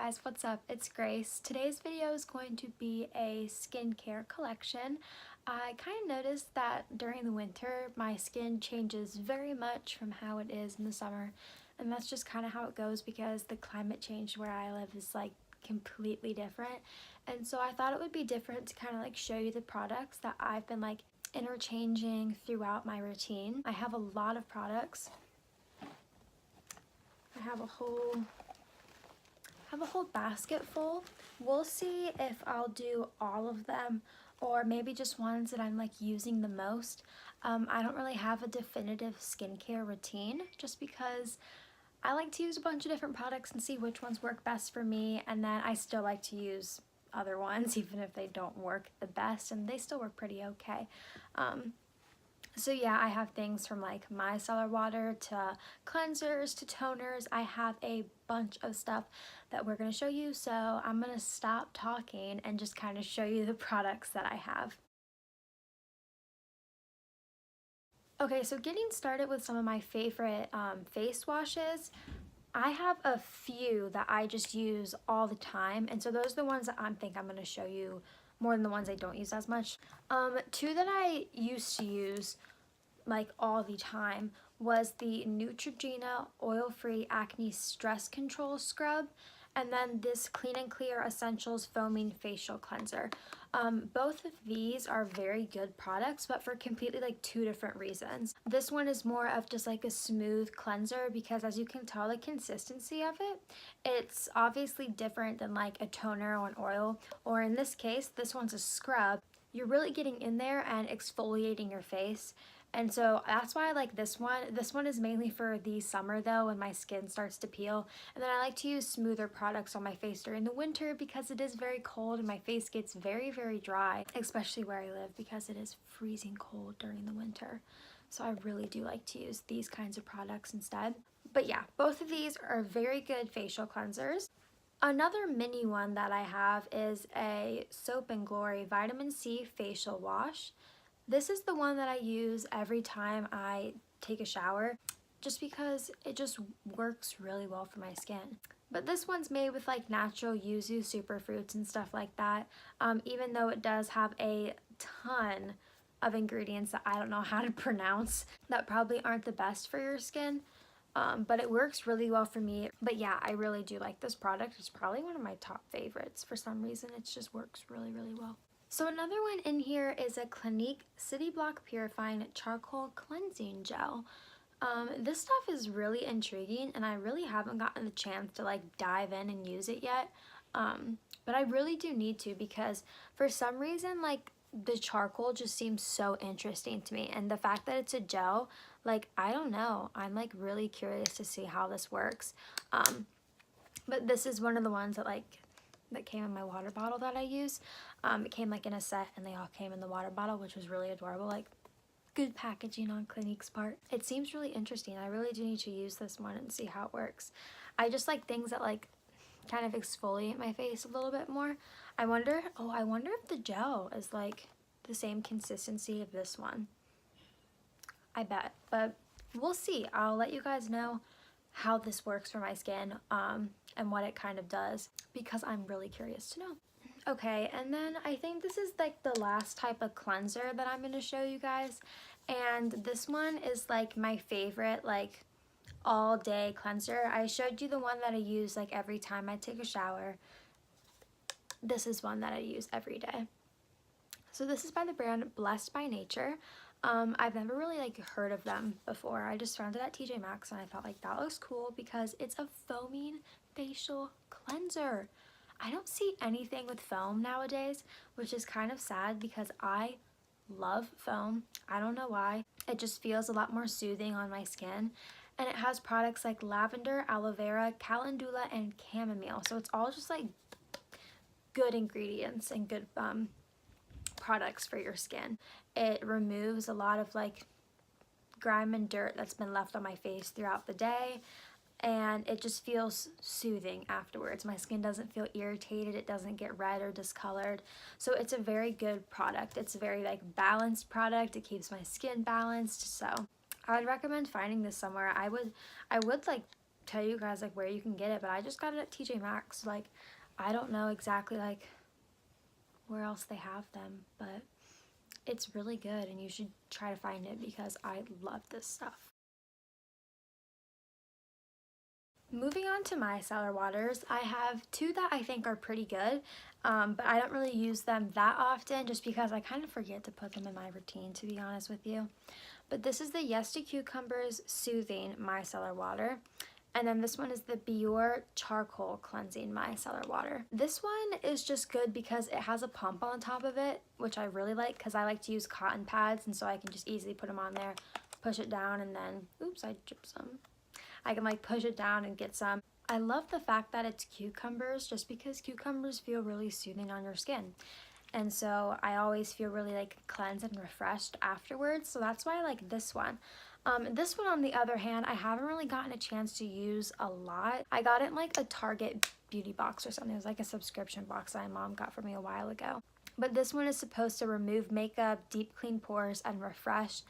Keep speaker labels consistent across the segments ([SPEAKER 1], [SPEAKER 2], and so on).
[SPEAKER 1] guys, what's up? It's Grace. Today's video is going to be a skincare collection. I kind of noticed that during the winter my skin changes very much from how it is in the summer, and that's just kind of how it goes because the climate change where I live is like completely different. And so I thought it would be different to kind of like show you the products that I've been like interchanging throughout my routine. I have a lot of products. I have a whole basket full. We'll see if I'll do all of them or maybe just ones that I'm like using the most. I don't really have a definitive skincare routine just because I like to use a bunch of different products and see which ones work best for me, and then I still like to use other ones even if they don't work the best, and they still work pretty okay. So yeah, I have things from like micellar water to cleansers to toners. I have a bunch of stuff that we're going to show you, so I'm going to stop talking and just kind of show you the products that I have. Okay, so getting started with some of my favorite face washes. I have a few that I just use all the time, and so those are the ones that I think I'm going to show you more than the ones I don't use as much. Two that I used to use like all the time was the Neutrogena Oil-Free Acne Stress Control Scrub, and then this Clean and Clear Essentials Foaming Facial Cleanser. Both of these are very good products, but for completely like two different reasons. This one is more of just like a smooth cleanser because, as you can tell, the consistency of it, it's obviously different than like a toner or an oil, or in this case, this one's a scrub. You're really getting in there and exfoliating your face. And so that's why I like this one. This one is mainly for the summer though, when my skin starts to peel. And then I like to use smoother products on my face during the winter because it is very cold and my face gets very, very dry, especially where I live because it is freezing cold during the winter. So I really do like to use these kinds of products instead. But yeah, both of these are very good facial cleansers. Another mini one that I have is a Soap and Glory Vitamin C Facial Wash. This is the one that I use every time I take a shower just because it just works really well for my skin. But this one's made with like natural yuzu superfruits and stuff like that, even though it does have a ton of ingredients that I don't know how to pronounce that probably aren't the best for your skin. But it works really well for me. But yeah, I really do like this product. It's probably one of my top favorites for some reason. It just works really, really well. So another one in here is a Clinique City Block Purifying Charcoal Cleansing Gel. This stuff is really intriguing and I really haven't gotten the chance to like dive in and use it yet. But I really do need to because for some reason like the charcoal just seems so interesting to me, and the fact that it's a gel, like I don't know, I'm like really curious to see how this works. But this is one of the ones that came in my water bottle that I use. It came like in a set and they all came in the water bottle, which was really adorable. Like good packaging on Clinique's part. It seems really interesting. I really do need to use this one and see how it works. I just like things that like kind of exfoliate my face a little bit more. I wonder if the gel is like the same consistency of this one. I bet, but we'll see. I'll let you guys know how this works for my skin and what it kind of does because I'm really curious to know. Okay, and then I think this is like the last type of cleanser that I'm going to show you guys, and this one is like my favorite like all day cleanser. I showed you the one that I use like every time I take a shower. This is one that I use every day. So this is by the brand Blessed by Nature. I've never really like heard of them before. I just found it at TJ Maxx and I thought like that looks cool because it's a foaming facial cleanser. I don't see anything with foam nowadays, which is kind of sad because I love foam. I don't know why. It just feels a lot more soothing on my skin. And it has products like lavender, aloe vera, calendula, and chamomile. So it's all just like good ingredients and good products for your skin. It removes a lot of like grime and dirt that's been left on my face throughout the day, and it just feels soothing afterwards. My skin doesn't feel irritated, it doesn't get red or discolored. So it's a very good product. It's a very like balanced product. It keeps my skin balanced. So I would recommend finding this somewhere. I would like tell you guys like where you can get it, but I just got it at TJ Maxx. Like, I don't know exactly like where else they have them, but it's really good and you should try to find it because I love this stuff. Moving on to micellar waters, I have two that I think are pretty good, but I don't really use them that often just because I kind of forget to put them in my routine, to be honest with you. But this is the Yes to Cucumbers Soothing Micellar Water. And then this one is the Biore Charcoal Cleansing Micellar Water. This one is just good because it has a pump on top of it, which I really like because I like to use cotton pads, and so I can just easily put them on there, push it down, and then, oops, I dripped some. I can like push it down and get some. I love the fact that it's cucumbers just because cucumbers feel really soothing on your skin. And so I always feel really like cleansed and refreshed afterwards. So that's why I like this one. This one on the other hand, I haven't really gotten a chance to use a lot. I got it in like a Target beauty box or something. It was like a subscription box that my mom got for me a while ago. But this one is supposed to remove makeup, deep clean pores, and refresh.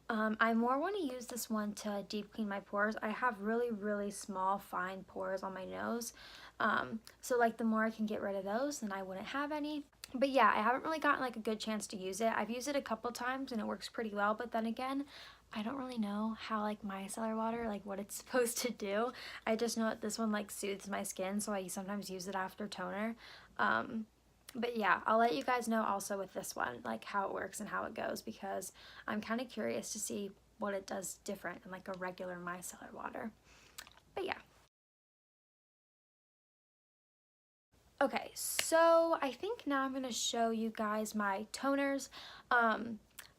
[SPEAKER 1] I more want to use this one to deep clean my pores. I have really, really small, fine pores on my nose. So like the more I can get rid of those, then I wouldn't have any. But yeah, I haven't really gotten like a good chance to use it. I've used it a couple times and it works pretty well, but then again, I don't really know how like micellar water, like what it's supposed to do. I just know that this one like soothes my skin, so I sometimes use it after toner. But yeah, I'll let you guys know also with this one, like how it works and how it goes, because I'm kind of curious to see what it does different than like a regular micellar water. But yeah. Okay, so I think now I'm going to show you guys my toners.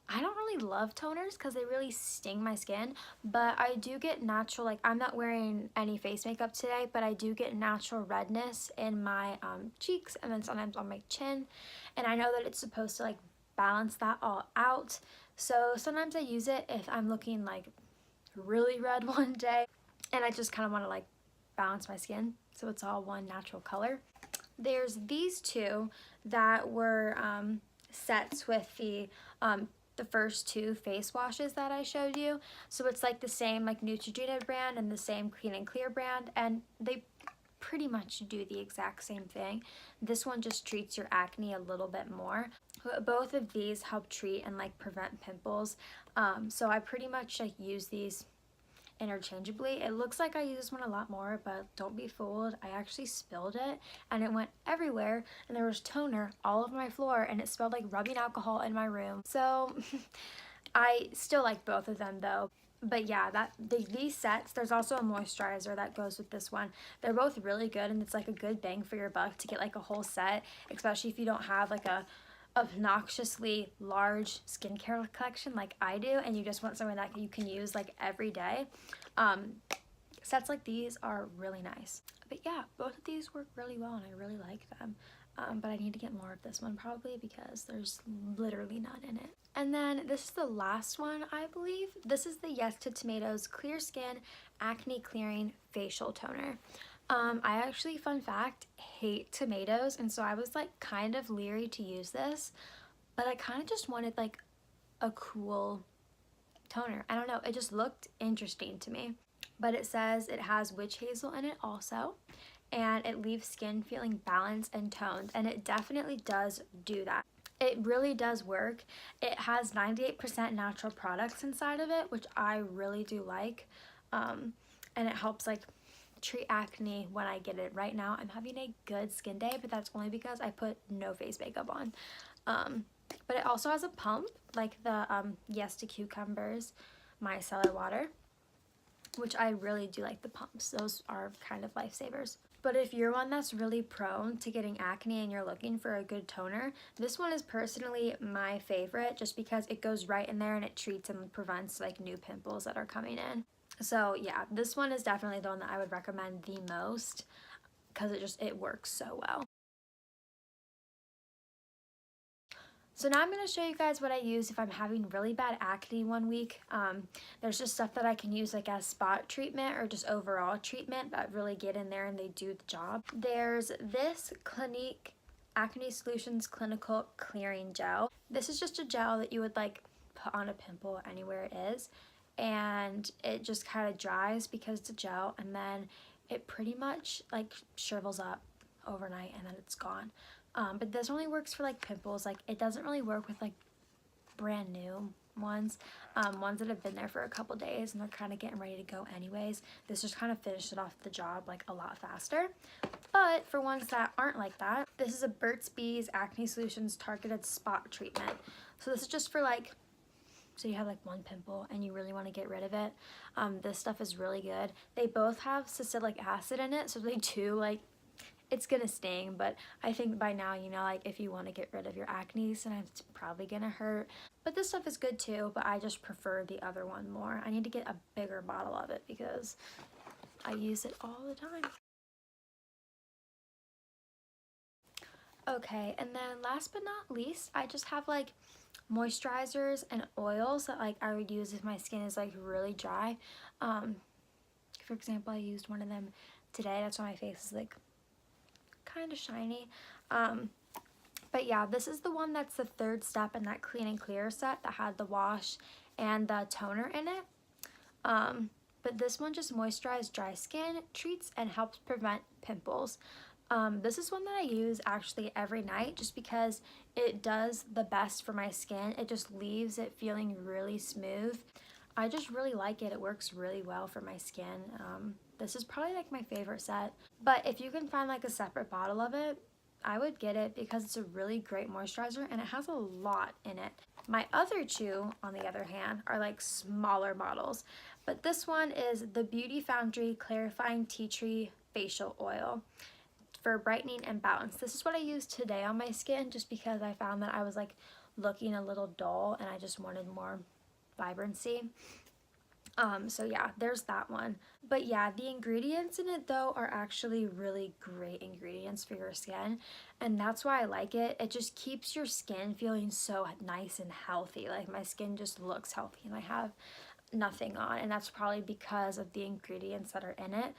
[SPEAKER 1] I don't really love toners because they really sting my skin, but I do get natural, like I'm not wearing any face makeup today, but I do get natural redness in my cheeks and then sometimes on my chin, and I know that it's supposed to like balance that all out. So sometimes I use it if I'm looking like really red one day and I just kind of want to like balance my skin so it's all one natural color. There's these two that were sets with the first two face washes that I showed you. So it's like the same like Neutrogena brand and the same Clean and Clear brand, and they pretty much do the exact same thing. This one just treats your acne a little bit more. Both of these help treat and like prevent pimples. So I pretty much like use these interchangeably. It looks like I use this one a lot more, but don't be fooled. I actually spilled it and it went everywhere, and there was toner all over my floor, and it smelled like rubbing alcohol in my room. So I still like both of them though. But yeah, these sets, there's also a moisturizer that goes with this one. They're both really good, and it's like a good bang for your buck to get like a whole set, especially if you don't have like a obnoxiously large skincare collection like I do, and you just want something that you can use like every day. Sets like these are really nice. But yeah, both of these work really well and I really like them. But I need to get more of this one probably because there's literally none in it. And then this is the last one, I believe. This is the Yes to Tomatoes Clear Skin Acne Clearing Facial Toner. I actually, fun fact, hate tomatoes, and so I was like kind of leery to use this, but I kind of just wanted like a cool toner. I don't know, it just looked interesting to me. But it says it has witch hazel in it also, and it leaves skin feeling balanced and toned, and it definitely does do that. It really does work. It has 98% natural products inside of it, which I really do like, and it helps like treat acne when I get it. Right now I'm having a good skin day, but that's only because I put no face makeup on. But it also has a pump like the Yes to Cucumbers micellar water, which I really do like the pumps. Those are kind of lifesavers. But if you're one that's really prone to getting acne and you're looking for a good toner, this one is personally my favorite just because it goes right in there and it treats and prevents like new pimples that are coming in. So yeah, this one is definitely the one that I would recommend the most because it works so well. So now I'm going to show you guys what I use if I'm having really bad acne one week. There's just stuff that I can use like as spot treatment or just overall treatment that really get in there and they do the job. There's this Clinique Acne Solutions Clinical Clearing Gel. This is just a gel that you would like put on a pimple anywhere it is. and it just kind of dries because it's a gel, and then it pretty much like shrivels up overnight and then it's gone. But this only works for like pimples. Like it doesn't really work with like brand new ones, ones that have been there for a couple days and they're kind of getting ready to go anyways. This just kind of finished it off the job like a lot faster. But for ones that aren't like that, this is a Burt's Bees Acne Solutions Targeted Spot Treatment. So this is just for like, so you have like one pimple and you really want to get rid of it. This stuff is really good. They both have salicylic acid in it, so they do like, it's gonna sting, but I think by now you know like if you want to get rid of your acne, sometimes it's probably gonna hurt. But this stuff is good too, but I just prefer the other one more. I need to get a bigger bottle of it because I use it all the time. Okay, and then last but not least, I just have like moisturizers and oils that like I would use if my skin is like really dry. For example, I used one of them today. That's why my face is like kind of shiny. But yeah, this is the one that's the third step in that clean and clear set that had the wash and the toner in it. But this one just moisturizes dry skin, treats and helps prevent pimples. This is one that I use actually every night just because it does the best for my skin. It just leaves it feeling really smooth. I just really like it. It works really well for my skin. This is probably like my favorite set. But if you can find like a separate bottle of it, I would get it because it's a really great moisturizer and it has a lot in it. My other two, on the other hand, are like smaller bottles. But this one is the Beauty Foundry Clarifying Tea Tree Facial Oil for brightening and balance. This is what I used today on my skin just because I found that I was like looking a little dull and I just wanted more vibrancy. So yeah, there's that one. But yeah, the ingredients in it though are actually really great ingredients for your skin, and that's why I like it. It just keeps your skin feeling so nice and healthy. Like my skin just looks healthy and I have nothing on, and that's probably because of the ingredients that are in it.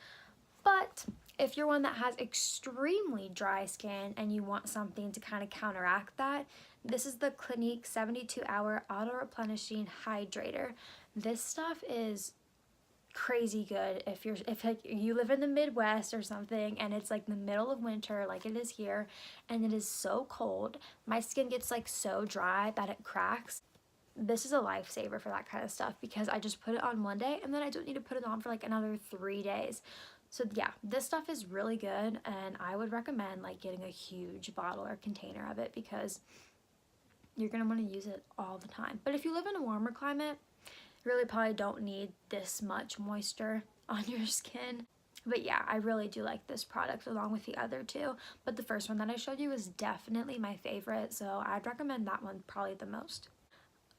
[SPEAKER 1] But if you're one that has extremely dry skin and you want something to kind of counteract that, this is the Clinique 72-Hour Auto-Replenishing Hydrator. This stuff is crazy good if like you live in the Midwest or something and it's like the middle of winter like it is here and it is so cold. My skin gets like so dry that it cracks. This is a lifesaver for that kind of stuff because I just put it on one day and then I don't need to put it on for like another 3 days. So yeah, this stuff is really good and I would recommend like getting a huge bottle or container of it because you're gonna want to use it all the time. But if you live in a warmer climate, you really probably don't need this much moisture on your skin. But yeah, I really do like this product along with the other two. But the first one that I showed you is definitely my favorite, so I'd recommend that one probably the most.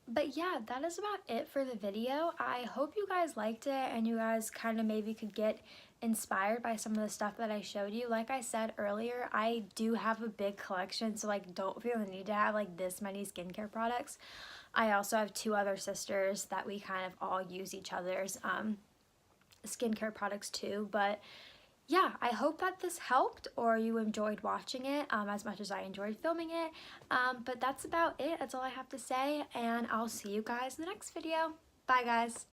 [SPEAKER 1] But yeah, that is about it for the video. I hope you guys liked it and you guys kind of maybe could get inspired by some of the stuff that I showed you. Like I said earlier, I do have a big collection, so like don't feel the need to have like this many skincare products. I also have 2 other sisters that we kind of all use each other's skincare products too. But yeah, I hope that this helped or you enjoyed watching it as much as I enjoyed filming it. But that's about it. That's all I have to say, and I'll see you guys in the next video. Bye guys.